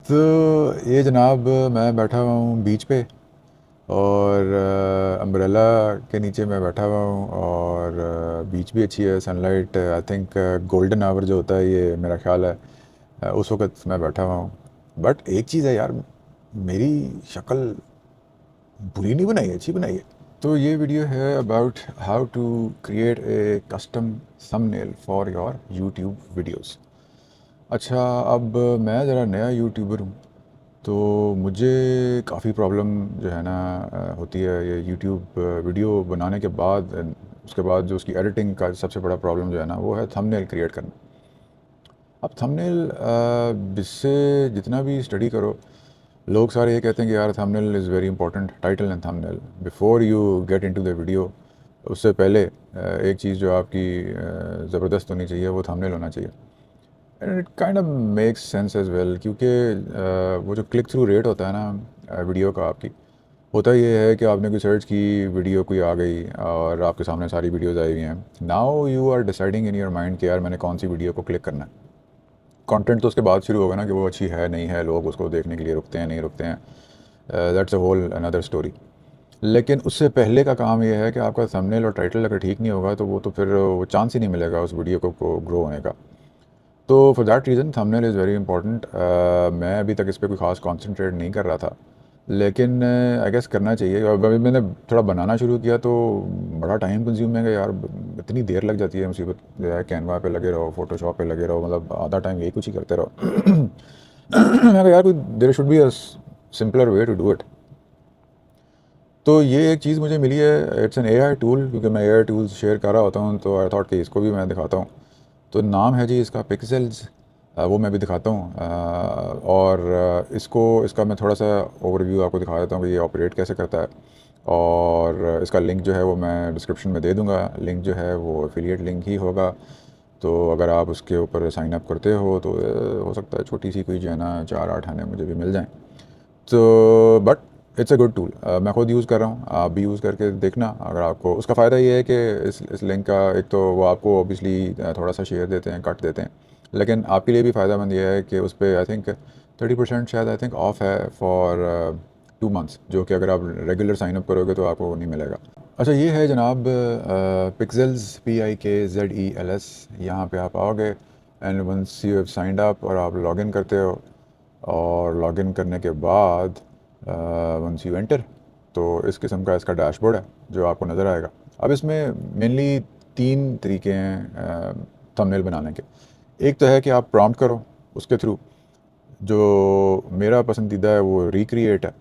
तो ये जनाब, मैं बैठा हुआ हूँ बीच पे और अम्ब्रेला के नीचे मैं बैठा हुआ हूँ और बीच भी अच्छी है, sunlight I think golden hour जो होता है ये मेरा ख्याल है उस वक़्त मैं बैठा हुआ हूँ। बट एक चीज़ है यार, मेरी शक्ल बुरी नहीं बनाई है, अच्छी बनाई है। तो ये वीडियो है about how to create a custom thumbnail for your YouTube videos. अच्छा, अब मैं ज़रा नया यूट्यूबर हूँ, तो मुझे काफ़ी प्रॉब्लम जो है ना होती है ये यूट्यूब वीडियो बनाने के बाद। उसके बाद जो उसकी एडिटिंग का सबसे बड़ा प्रॉब्लम जो है ना वो है थंबनेल क्रिएट करना। अब थंबनेल जिससे जितना भी स्टडी करो, लोग सारे ये कहते हैं कि यार thumbnail is very important, title and thumbnail before you get into the video. उससे पहले एक चीज़ जो आपकी ज़बरदस्त होनी चाहिए वो थंबनेल होना चाहिए। And it kind of makes sense as well, क्योंकि वो जो क्लिक थ्रू रेट होता है ना वीडियो का आपकी, होता ये है कि आपने कोई सर्च की, वीडियो कोई आ गई और आपके सामने सारी वीडियोस आई हुई हैं। Now you are deciding in your mind कि यार मैंने कौन सी वीडियो को क्लिक करना है। कंटेंट तो उसके बाद शुरू होगा ना कि वो अच्छी है नहीं है, लोग उसको देखने के लिए रुकते हैं नहीं रुकते हैं, that's a whole another story. लेकिन उससे पहले का काम ये है कि आपका थंबनेल और टाइटल अगर ठीक नहीं होगा तो वो तो फिर वो चांस ही नहीं मिलेगा उस वीडियो को ग्रो होने का। तो for that reason thumbnail is very important. मैं अभी तक इस पर कोई ख़ास कॉन्सेंट्रेट नहीं कर रहा था, लेकिन आई गेस करना चाहिए। और अभी मैंने थोड़ा बनाना शुरू किया तो बड़ा टाइम कंज्यूमिंग है यार, इतनी देर लग जाती है, मुसीबत जो है। कैनवा पे लगे रहो, फोटोशॉप पे लगे रहो, मतलब आधा टाइम यही कुछ ही करते रहो। मैं कहा यार कोई there should be a simpler way to do it. तो ये एक चीज़ मुझे मिली है, इट्स एन एआई टूल, क्योंकि मैं एआई टूल्स शेयर कर रहा होता हूँ तो आई थॉट कि इसको भी मैं दिखाता हूँ। तो नाम है जी इसका पिक्सेल्स, वो मैं भी दिखाता हूँ। और इसका मैं थोड़ा सा ओवरव्यू आपको दिखा देता हूँ कि ये ऑपरेट कैसे करता है। और इसका लिंक जो है वो मैं डिस्क्रिप्शन में दे दूँगा। लिंक जो है वो एफिलिएट लिंक ही होगा, तो अगर आप उसके ऊपर साइन अप करते हो तो हो सकता है छोटी सी कोई जो है ना 4-8 आने मुझे भी मिल जाएँ। तो but it's a good tool, मैं खुद यूज़ कर रहा हूँ, आप भी यूज़ करके देखना। अगर आपको उसका फ़ायदा ये है कि इस लिंक का एक तो वो आपको ऑब्वियसली थोड़ा सा शेयर देते हैं, कट देते हैं, लेकिन आपके लिए भी फ़ायदेमंद ये है कि उस पर आई थिंक 30% शायद आई थिंक ऑफ है फॉर 2 मंथ्स, जो कि अगर आप रेगुलर साइन अप करोगे तो आपको वो नहीं मिलेगा। अच्छा, ये है जनाब पिक्सेल्स, PIKZELS। यहाँ पे आप आओगे and once you have signed up और आप लॉगिन करते हो, और लॉगिन करने के बाद वंस यू एंटर, तो इस किस्म का इसका डैशबोर्ड है जो आपको नज़र आएगा। अब इसमें मेनली 3 तरीके हैं थंबनेल बनाने के। एक तो है कि आप प्रॉम्प्ट करो उसके थ्रू, जो मेरा पसंदीदा है वो रिक्रिएट है।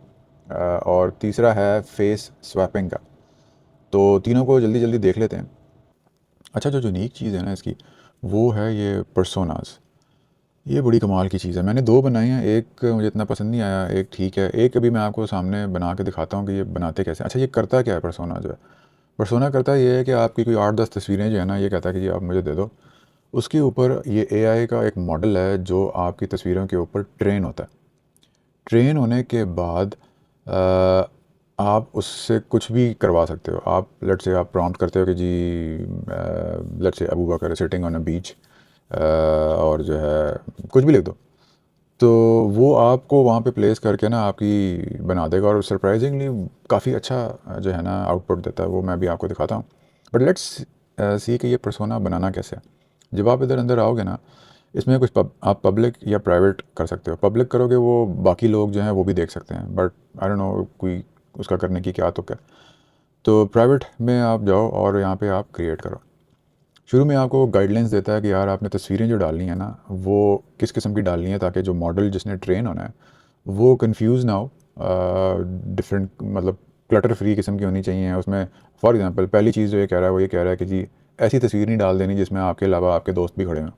और तीसरा है फेस स्वैपिंग का। तो तीनों को जल्दी जल्दी देख लेते हैं। अच्छा, जो यूनिक चीज़ है ना इसकी, वो है ये पर्सोनास। ये बड़ी कमाल की चीज़ है। मैंने 2 बनाई हैं, एक मुझे इतना पसंद नहीं आया, एक ठीक है। एक अभी मैं आपको सामने बना के दिखाता हूँ कि ये बनाते कैसे हैं। अच्छा, ये करता क्या है पर्सोना जो है? पर्सोना करता ये है कि आपकी कोई 8-10 तस्वीरें जो है ना, ये कहता है कि ये आप मुझे दे दो। उसके ऊपर ये एआई का एक मॉडल है जो आपकी तस्वीरों के ऊपर ट्रेन होता है। ट्रेन होने के बाद आप उससे कुछ भी करवा सकते हो। आप लेट्स से आप प्रॉम्प्ट करते हो कि जी let's say Abu Bakr sitting on a beach, और जो है कुछ भी लिख दो, तो वो आपको वहाँ पे प्लेस करके ना आपकी बना देगा। और सरप्राइजिंगली काफ़ी अच्छा जो है ना आउटपुट देता है, वो मैं भी आपको दिखाता हूँ। बट लेट्स सी कि ये पर्सोना बनाना कैसे है। जब आप इधर अंदर आओगे ना, इसमें कुछ आप पब्लिक या प्राइवेट कर सकते हो। पब्लिक करोगे वो बाकी लोग जो हैं वो भी देख सकते हैं, बट आई डोंट नो कोई उसका करने की क्या तुक है। तो प्राइवेट में आप जाओ और यहाँ पे आप क्रिएट करो। शुरू में आपको गाइडलाइंस देता है कि यार आपने तस्वीरें जो डालनी है ना वो किस किस्म की डालनी है, ताकि जो मॉडल जिसने ट्रेन होना है वो कंफ्यूज ना हो। डिफरेंट मतलब क्लटर फ्री किस्म की होनी चाहिए उसमें। फॉर एग्जांपल पहली चीज़ जो ये कह रहा है वो ये कह रहा है कि जी ऐसी तस्वीर नहीं डाल देनी जिसमें आपके अलावा आपके दोस्त भी खड़े हों।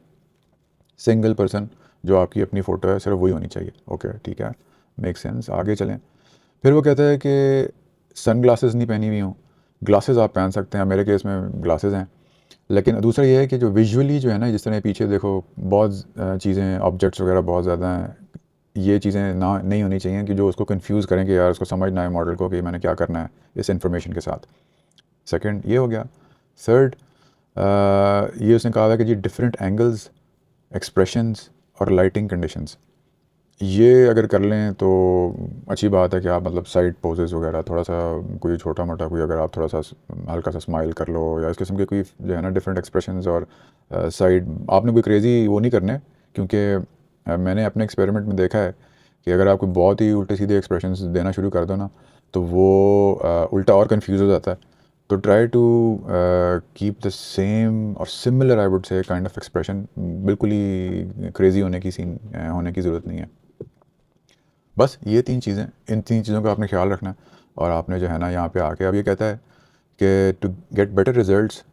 सिंगल पर्सन जो आपकी अपनी फ़ोटो है सिर्फ वही होनी चाहिए। ओके, ठीक है, मेक सेंस। आगे चलें। फिर वो कहता है कि सन ग्लासेस नहीं पहनी हुई हूँ। ग्लासेस आप पहन सकते हैं, मेरे केस में ग्लासेस हैं। लेकिन दूसरा ये है कि जो विजुअली जो है ना, जिस तरह पीछे देखो बहुत चीज़ें ऑब्जेक्ट्स वगैरह बहुत ज़्यादा हैं, ये चीज़ें ना नहीं होनी चाहिए कि जो उसको कंफ्यूज करें कि यार उसको समझ ना आए मॉडल को कि मैंने क्या करना है इस इन्फॉर्मेशन के साथ। सेकंड ये हो गया। थर्ड, ये उसने कहा है कि जी डिफरेंट एंगल्स, एक्सप्रेशंस और लाइटिंग कंडीशंस, ये अगर कर लें तो अच्छी बात है कि आप मतलब साइड पोजेस वगैरह थोड़ा सा कोई छोटा मोटा कोई अगर आप थोड़ा सा हल्का सा स्माइल कर लो या इस किस्म के कोई जो है ना डिफरेंट एक्सप्रेशंस और साइड आपने कोई क्रेज़ी वो नहीं करने क्योंकि मैंने अपने एक्सपेरिमेंट में देखा है कि अगर आप कोई बहुत ही उल्टे सीधे एक्सप्रेशंस देना शुरू कर दो ना तो वो उल्टा और कंफ्यूज हो जाता है। तो try to keep the same or similar I would say kind of expression. बिल्कुल ही क्रेज़ी होने की सीन होने की ज़रूरत नहीं है। बस ये 3 चीज़ें, इन 3 चीज़ों का आपने ख़्याल रखना है और आपने जो है ना यहाँ पे आके अब ये कहता है कि टू गेट बेटर रिज़ल्ट्स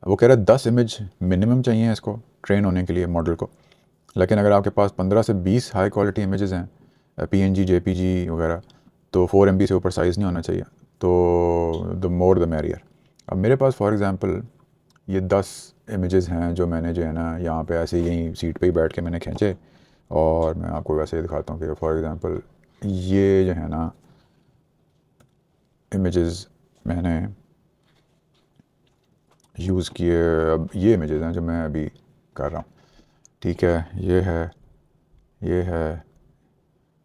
वो कह रहा है 10 इमेज मिनिमम चाहिए इसको ट्रेन होने के लिए मॉडल को। लेकिन अगर आपके पास 15 से 20 हाई क्वालिटी इमेजेस हैं पीएनजी, जेपीजी वगैरह तो 4 एमबी से ऊपर साइज़ नहीं होना चाहिए। तो द मोर द मैरियर। अब मेरे पास फॉर एग्ज़ाम्पल ये 10 इमेजेस हैं जो मैंने जो है ना यहाँ पे ऐसे यहीं सीट पे ही बैठ के मैंने खींचे और मैं आपको वैसे ही दिखाता हूँ कि फॉर एग्ज़ाम्पल ये जो है ना इमेजेस मैंने यूज़ किए। अब ये इमेजेस हैं जो मैं अभी कर रहा हूँ, ठीक है। ये है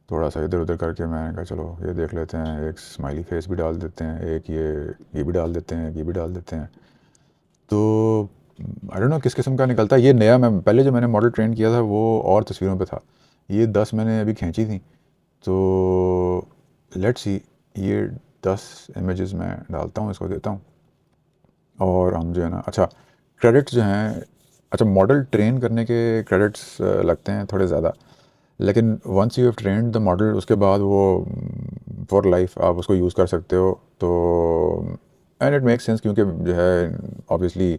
थोड़ा सा इधर उधर करके मैंने कहा चलो ये देख लेते हैं, एक स्माइली फेस भी डाल देते हैं, एक ये भी डाल देते हैं, ये भी डाल देते हैं। तो आई डोंट नो किस किस्म का निकलता है। ये नया मैं पहले जो मैंने मॉडल ट्रेन किया था वो और तस्वीरों पे था, ये 10 मैंने अभी खींची थी। तो लेट्स सी ये 10 इमेजेस मैं डालता हूँ, इसको देता हूँ और हम जो है ना अच्छा क्रेडिट्स जो हैं, अच्छा मॉडल ट्रेन करने के क्रेडिट्स लगते हैं थोड़े ज़्यादा, लेकिन once you have trained the model उसके बाद वो फॉर लाइफ आप उसको यूज़ कर सकते हो। तो एंड इट मेक्स सेंस क्योंकि जो है ऑब्वियसली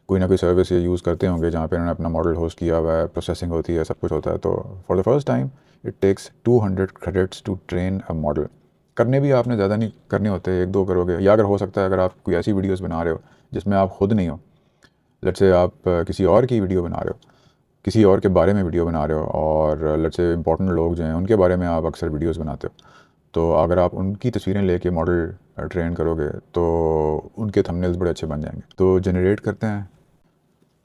कोई ना कोई सर्विस ये यूज़ करते होंगे जहाँ पे उन्होंने अपना मॉडल होस्ट किया हुआ है, प्रोसेसिंग होती है, सब कुछ होता है। तो for the first time it takes 200 credits to train a model. करने भी आपने ज़्यादा नहीं करने होते, एक दो करोगे, या अगर हो सकता है अगर आप कोई ऐसी वीडियोज़ बना रहे हो जिसमें आप खुद नहीं हो, लेट्स से आप किसी और की वीडियो बना रहे हो, किसी और के बारे में वीडियो बना रहे हो और लेट्स से इंपॉर्टेंट लोग जो हैं उनके बारे में आप अक्सर वीडियोस बनाते हो, तो अगर आप उनकी तस्वीरें लेके मॉडल ट्रेन करोगे तो उनके थंबनेल्स बड़े अच्छे बन जाएंगे। तो जनरेट करते हैं,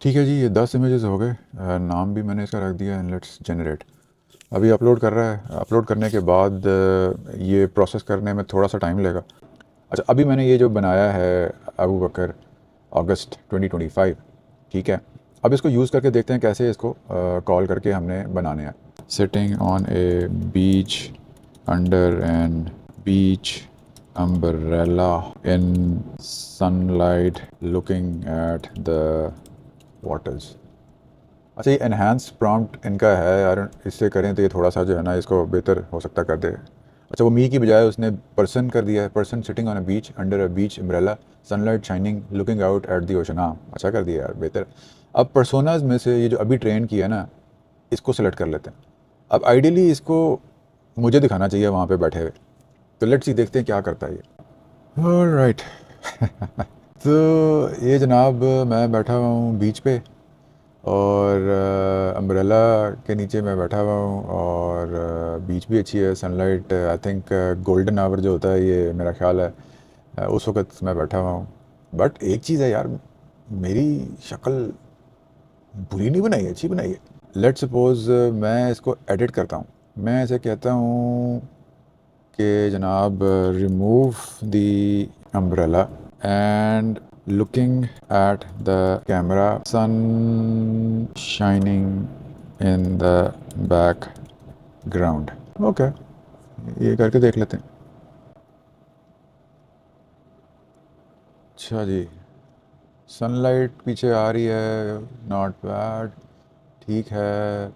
ठीक है जी। ये 10 इमेजेस हो गए, नाम भी मैंने इसका रख दिया एंड लेट्स जनरेट। अभी अपलोड कर रहा है, अपलोड करने के बाद ये प्रोसेस करने में थोड़ा सा टाइम लेगा। अच्छा अभी मैंने ये जो बनाया है अबू बकर अगस्त 2025, ठीक है। अब इसको यूज़ करके देखते हैं कैसे इसको कॉल करके हमने बनाने हैं। Sitting on a beach under an beach umbrella in sunlight looking at the waters. अच्छा ये एनहांस प्रॉम्प्ट इनका है यार, इससे करें तो ये थोड़ा सा जो है ना इसको बेहतर हो सकता कर दे। अच्छा वो मी की बजाय उसने पर्सन कर दिया है, person sitting on a beach under a beach umbrella sunlight shining looking out at the ocean. हाँ अच्छा कर दिया यार, बेहतर। अब पर्सोनाज में से ये जो अभी ट्रेन किया है ना इसको सेलेक्ट कर लेते हैं। अब आइडियली इसको मुझे दिखाना चाहिए वहाँ पे बैठे हुए, तो लेट्स सी देखते हैं क्या करता है ये। ऑलराइट तो ये जनाब मैं बैठा हुआ हूँ बीच पे और अम्ब्रेला के नीचे मैं बैठा हुआ हूँ और बीच भी अच्छी है, sunlight I think golden hour जो होता है ये मेरा ख्याल है उस वक्त मैं बैठा हुआ हूँ। बट एक चीज़ है यार, मेरी शक्ल बुरी नहीं बनाई है, अच्छी बनाई है। लेट सपोज मैं इसको एडिट करता हूँ, मैं ऐसे कहता हूँ कि जनाब remove the umbrella and looking at the camera, sun shining in the background। Okay ये करके देख लेते हैं। अच्छा जी, सनलाइट पीछे आ रही है, नॉट बैड, ठीक है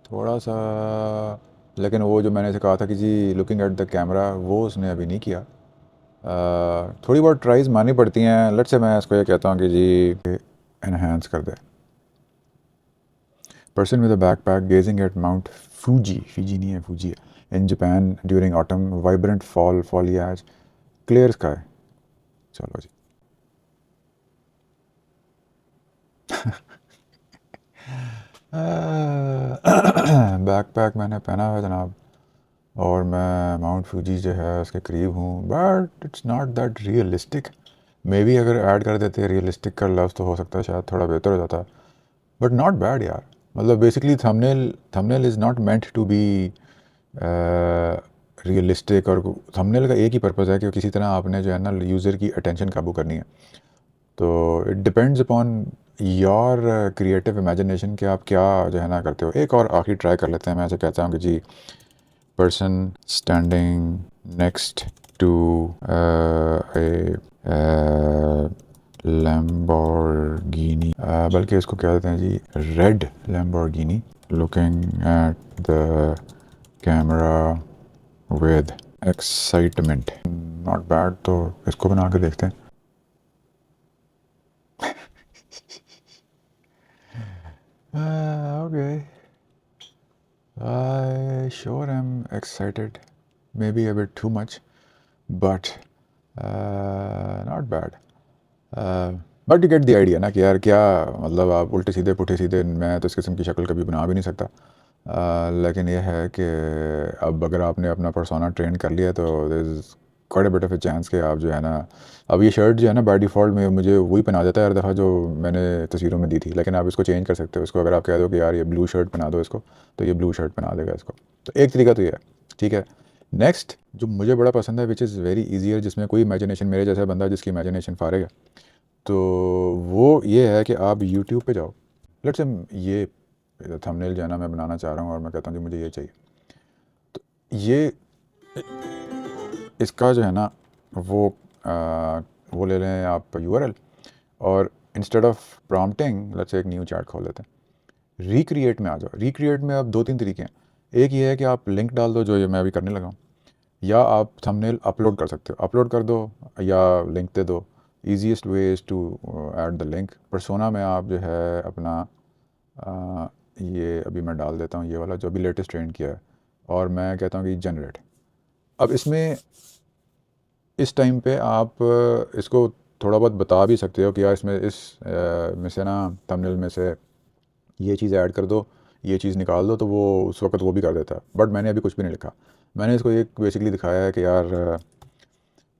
थोड़ा सा, लेकिन वो जो मैंने से कहा था कि जी लुकिंग एट द कैमरा वो उसने अभी नहीं किया। थोड़ी बहुत ट्राइज माननी पड़ती हैं। लेट्स से मैं इसको ये कहता हूँ कि जी एनहेंस कर दे। Person with a backpack gazing at Mount Fuji, Fiji नहीं है Fuji है, in Japan during autumn, vibrant fall foliage, clear sky। चलो जी बैकपैक मैंने पहना हुआ है जनाब और मैं माउंट फूजी जो है उसके करीब हूँ, but it's not that realistic. May be अगर ऐड कर देते रियलिस्टिक का लफ्ज़ तो हो सकता है शायद थोड़ा बेहतर हो जाता, बट नॉट बैड यार। मतलब basically thumbnail thumbnail is not meant to be realistic, और थंबनेल का एक ही पर्पज़ है कि किसी तरह आपने जो है ना यूज़र की अटेंशन काबू करनी है। तो it depends upon your creative imagination कि आप क्या जो है ना करते हो। एक और आखिरी ट्राई कर लेते हैं। मैं ऐसे कहता हूँ कि जी, person standing next to a Lamborghini, बल्कि इसको क्या कहते हैं जी, red Lamborghini, looking at the camera with excitement. Not bad, तो इसको बना के देखते हैं। Okay, I sure am excited, maybe a bit too much, but not bad. But you get the idea ना कि यार क्या मतलब, आप उल्टे सीधे पुठे सीधे, मैं तो इस किस्म की शक्ल कभी बना भी नहीं सकता। लेकिन ये है कि अब अगर आपने अपना पर्सोना ट्रेन कर लिया तो there is quite a bit of a chance कि आप जो है ना, अब ये शर्ट जो है ना बाय डिफ़ॉल्ट में मुझे वही पहना देता है हर दफ़ा जो मैंने तस्वीरों में दी थी, लेकिन आप इसको चेंज कर सकते हो। इसको अगर आप कह दो कि यार ये ब्लू शर्ट बना दो इसको, तो ये ब्लू शर्ट बना देगा इसको। तो एक तरीका तो ये है, ठीक है। नेक्स्ट जो मुझे बड़ा पसंद है, विच इज़ वेरी ईजियर, जिसमें कोई इमेजिनेशन, मेरे जैसा बंदा जिसकी इमेजिनेशन फारिग है, तो वो ये है कि आप यूट्यूब पे जाओ। लेट्स से ये थंबनेल जो है ना मैं बनाना चाह रहा हूँ और मैं कहता हूँ कि मुझे ये चाहिए, तो ये इसका जो है ना वो वो ले लें आप यूआरएल, और instead of prompting let's say एक न्यू चैट खोल लेते हैं। रिक्रिएट में आ जाओ। रिक्रिएट में अब दो तीन तरीके हैं। एक ये है कि आप लिंक डाल दो, जो ये मैं अभी करने लगा हूँ, या आप थंबनेल अपलोड कर सकते हो, अपलोड कर दो या लिंक दे दो। Easiest way is to add the link. Persona में आप जो है अपना ये अभी मैं डाल देता हूँ, ये वाला जो अभी लेटेस्ट ट्रेंड किया है, और मैं कहता हूँ कि जनरेट। अब इसमें इस टाइम पे आप इसको थोड़ा बहुत बता भी सकते हो कि यार इसमें में से ना थंबनेल में से ये चीज़ ऐड कर दो, ये चीज़ निकाल दो, तो वो उस वक्त वो भी कर देता है। बट मैंने अभी कुछ भी नहीं लिखा। मैंने इसको एक बेसिकली दिखाया है कि यार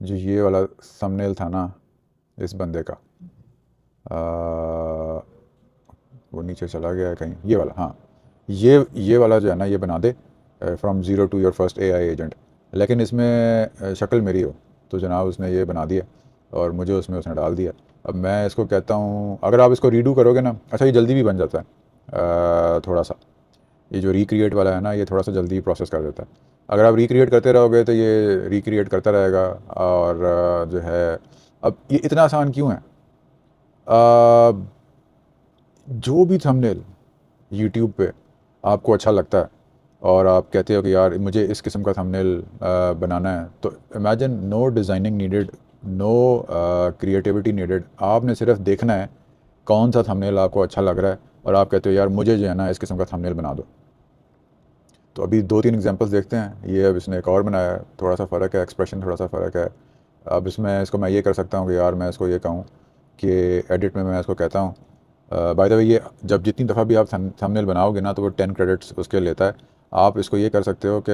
जो ये वाला थंबनेल था ना इस बंदे का, वो नीचे चला गया है कहीं, ये वाला, हाँ, ये वाला जो है ना ये बना दे, from zero to your first AI agent. लेकिन इसमें शक्ल मेरी हो, तो जनाब उसने ये बना दिया और मुझे उसमें उसने डाल दिया। अब मैं इसको कहता हूँ, अगर आप इसको रीडू करोगे ना, अच्छा ये जल्दी भी बन जाता है थोड़ा सा। ये जो रिक्रिएट वाला है ना, ये थोड़ा सा जल्दी प्रोसेस कर देता है। अगर आप रिक्रिएट करते रहोगे तो ये रिक्रिएट करता रहेगा, और जो है, अब ये इतना आसान क्यों है? जो भी थंबनेल यूट्यूब पे आपको अच्छा लगता है और आप कहते हो कि यार मुझे इस किस्म का थंबनेल बनाना है, तो imagine no designing needed, no creativity needed. आपने सिर्फ देखना है कौन सा थंबनेल आपको अच्छा लग रहा है, और आप कहते हो यार मुझे जो है ना इस किस्म का थंबनेल बना दो। तो अभी दो तीन एग्जांपल्स देखते हैं। ये अब इसने एक और बनाया है, थोड़ा सा फ़र्क है, एक्सप्रेशन थोड़ा सा फ़र्क है। अब इसमें इसको मैं ये कर सकता हूँ कि यार मैं इसको ये कहूँ कि एडिट में मैं इसको कहता हूँ, बाय द वे ये जब जितनी दफ़ा भी आप थंबनेल बनाओगे ना तो वो 10 क्रेडिट्स उसके लेता है। आप इसको ये कर सकते हो कि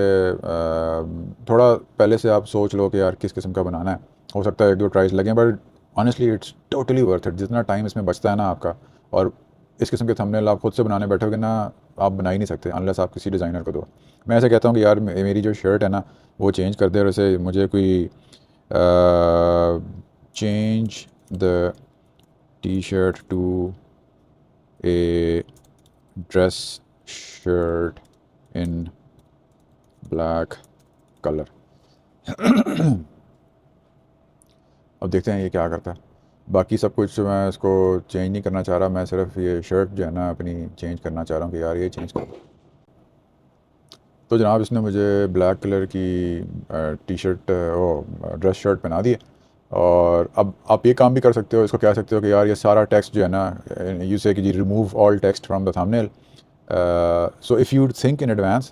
थोड़ा पहले से आप सोच लो कि यार किस किस्म का बनाना है। हो सकता है एक दो ट्राइज लगें, but honestly it's totally worth it. जितना टाइम इसमें बचता है ना आपका, और इस किस्म के थंबनेल आप खुद से बनाने बैठोगे ना, आप बना ही नहीं सकते अनलेस आप किसी डिज़ाइनर को दो। मैं ऐसे कहता हूँ कि यार मेरी जो शर्ट है ना वो चेंज कर दे, और ऐसे मुझे कोई change the T shirt to a dress shirt in black color। अब देखते हैं ये क्या करता है। बाकी सब कुछ मैं इसको चेंज नहीं करना चाह रहा, मैं सिर्फ ये शर्ट जो है ना अपनी चेंज करना चाह रहा हूँ कि यार ये चेंज करो। तो जनाब इसने मुझे ब्लैक कलर की टी शर्ट, वो ड्रेस शर्ट पहना दी है। और अब आप ये काम भी कर सकते हो, इसको कह सकते हो कि यार ये सारा टेक्स्ट जो है ना, यू से कि जी remove all text from the thumbnail. So if you think in advance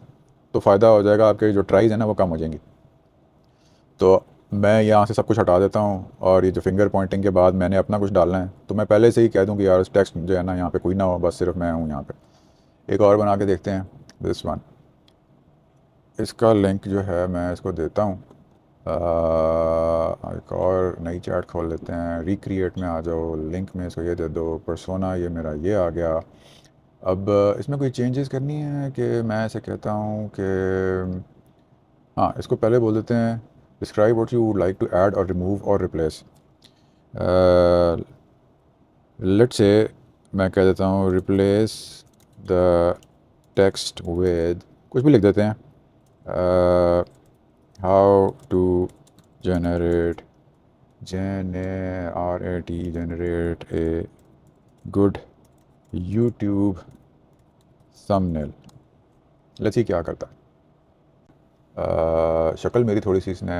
तो फ़ायदा हो जाएगा, आपके जो ट्राइज है ना वो कम हो जाएंगी। तो मैं यहाँ से सब कुछ हटा देता हूँ, और ये जो फिंगर पॉइंटिंग के बाद मैंने अपना कुछ डालना है तो मैं पहले से ही कह दूँ कि यार टेक्स्ट जो है ना यहाँ पे कोई ना हो, बस सिर्फ मैं हूँ यहाँ पे। एक और बना के देखते हैं, दिस वन। इसका लिंक जो है मैं इसको देता हूँ। एक और नई चैट खोल लेते हैं, रिक्रिएट में आ जाओ, लिंक में इसको ये दे दो, पर्सोना ये मेरा ये आ गया, अब इसमें कोई चेंजेस करनी है कि मैं ऐसे कहता हूँ कि हाँ, इसको पहले बोल देते हैं describe what you would like to add और रिमूव और रिप्लेस। लेट्स से मैं कह देता हूँ रिप्लेस द टेक्स्ट विद कुछ भी लिख देते हैं, how to generate generate a good YouTube thumbnail. Let's see क्या करता है। शक्ल मेरी थोड़ी सी इसने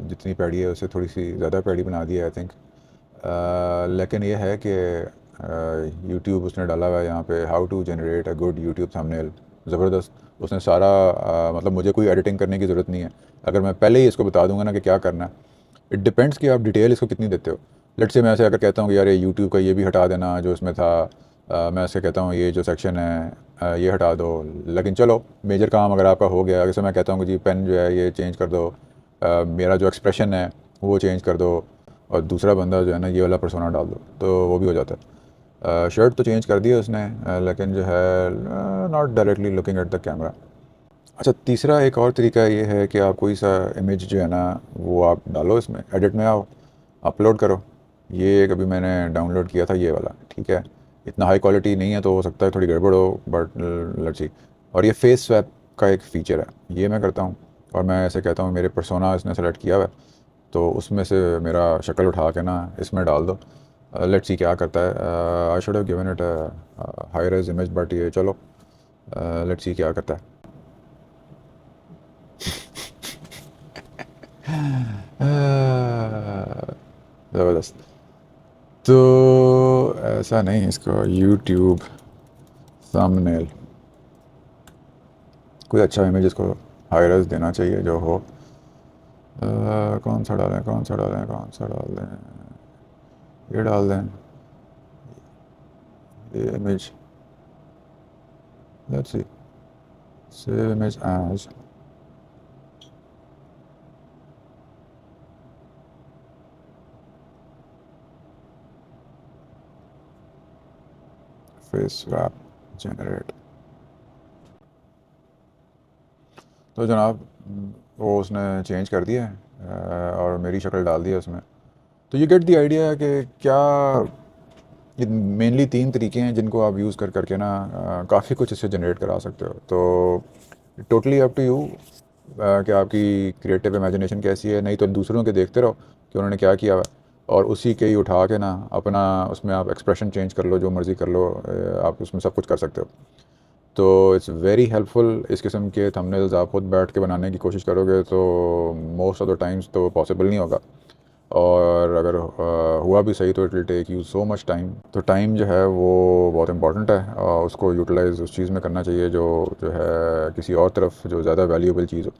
जितनी पैड़ी है उससे थोड़ी सी ज़्यादा पैड़ी बना दी है आई थिंक। लेकिन ये है कि यूट्यूब उसने डाला हुआ है यहाँ पे how to generate a good YouTube thumbnail. ज़बरदस्त। उसने सारा मतलब मुझे कोई एडिटिंग करने की ज़रूरत नहीं है। अगर मैं पहले ही इसको बता दूंगा ना कि क्या करना है, इट डिपेंड्स कि आप डिटेल इसको कितनी देते हो। लेट से मैं ऐसे अगर कहता हूँ कि यार ये यूट्यूब का ये भी हटा देना जो इसमें था, मैं ऐसे कहता हूँ ये जो सेक्शन है ये हटा दो। लेकिन चलो मेजर काम अगर आपका हो गया, जैसे मैं कहता हूँ कि जी पेन जो है ये चेंज कर दो, मेरा जो एक्सप्रेशन है वो चेंज कर दो, और दूसरा बंदा जो है ना ये वाला पर्सोना डाल दो, तो वो भी हो जाता है। शर्ट तो चेंज कर दी है उसने, लेकिन जो है not directly looking at the camera. अच्छा, तीसरा एक और तरीका ये है कि आप कोई सा इमेज जो है ना वो आप डालो, इसमें एडिट में आओ, अपलोड करो। ये एक अभी मैंने डाउनलोड किया था ये वाला, ठीक है। इतना हाई क्वालिटी नहीं है तो हो सकता है थोड़ी गड़बड़ हो, बट लेट्स सी। और ये फेस स्वैप का एक फ़ीचर है, ये मैं करता हूँ। और मैं ऐसे कहता हूँ मेरे पर्सोना इसने सेलेक्ट किया हुआ है, तो उसमें से मेरा शक्ल उठा के ना इसमें डाल दो। लेट्स सी क्या करता है। I should have given it high res image, but ये चलो लेट्स सी क्या करता है। ज़बरदस्त। तो ऐसा नहीं, इसको यूट्यूब थंबनेल कोई अच्छा इमेज इसको हाई रेज़ देना चाहिए जो हो। कौन सा डालें कौन सा डालें कौन सा डाल दें, ये डाल दें, ये image. Let's see, save image as, face swap generate. तो जनाब वो उसने चेंज कर दिया है, और मेरी शक्ल डाल दी है उसमें। तो ये गेट दी आइडिया है कि क्या ये मेनली तीन तरीके हैं जिनको आप यूज़ कर करके ना काफ़ी कुछ इससे जनरेट करा सकते हो। तो टोटली अप टू यू कि आपकी क्रिएटिव इमेजिनेशन कैसी है। नहीं तो दूसरों के देखते रहो कि उन्होंने क्या किया हुआ है, और उसी के ही उठा के ना अपना उसमें आप एक्सप्रेशन चेंज कर लो, जो मर्ज़ी कर लो, आप उसमें सब कुछ कर सकते हो। तो इट्स वेरी हेल्पफुल। इस किस्म के थंबनेल्स आप खुद बैठ के बनाने की कोशिश करोगे तो मोस्ट ऑफ द टाइम्स तो पॉसिबल नहीं होगा, और अगर हुआ भी सही तो it will take you so much time. तो टाइम जो है वो बहुत इंपॉर्टेंट है, और उसको यूटिलाइज उस चीज़ में करना चाहिए जो जो है किसी और तरफ जो ज़्यादा वैल्यूएबल चीज़ हो।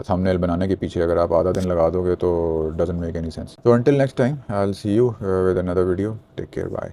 थंबनेल बनाने के पीछे अगर आप आधा दिन लगा दोगे तो डजंट मेक एनी सेंस। तो until next time I will see you with another video. Take care, bye.